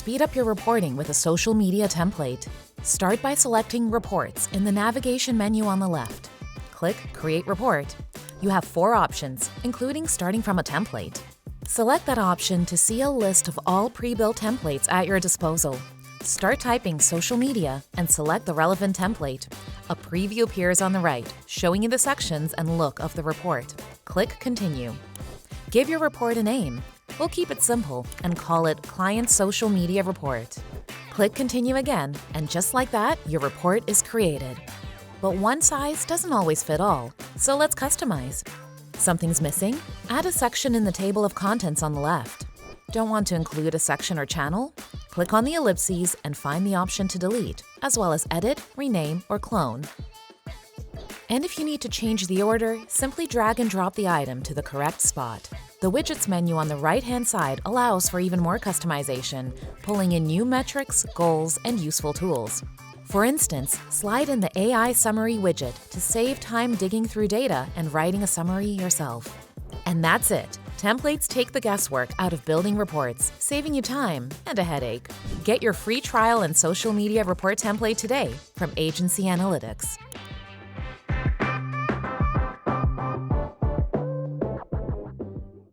speed up your reporting with a social media template. Start by selecting Reports in the navigation menu on the left. Click Create Report. You have 4 options, including starting from a template. Select that option to see a list of all pre-built templates at your disposal. Start typing social media and select the relevant template. A preview appears on the right, showing you the sections and look of the report. Click Continue. Give your report a name. We'll keep it simple and call it Client Social Media Report. Click Continue again, and just like that, your report is created. But one size doesn't always fit all, so let's customize. Something's missing? Add a section in the table of contents on the left. Don't want to include a section or channel? Click on the ellipses and find the option to delete, as well as edit, rename, or clone. And if you need to change the order, simply drag and drop the item to the correct spot. The Widgets menu on the right-hand side allows for even more customization, pulling in new metrics, goals, and useful tools. For instance, slide in the AI Summary widget to save time digging through data and writing a summary yourself. And that's it. Templates take the guesswork out of building reports, saving you time and a headache. Get your free trial and social media report template today from AgencyAnalytics.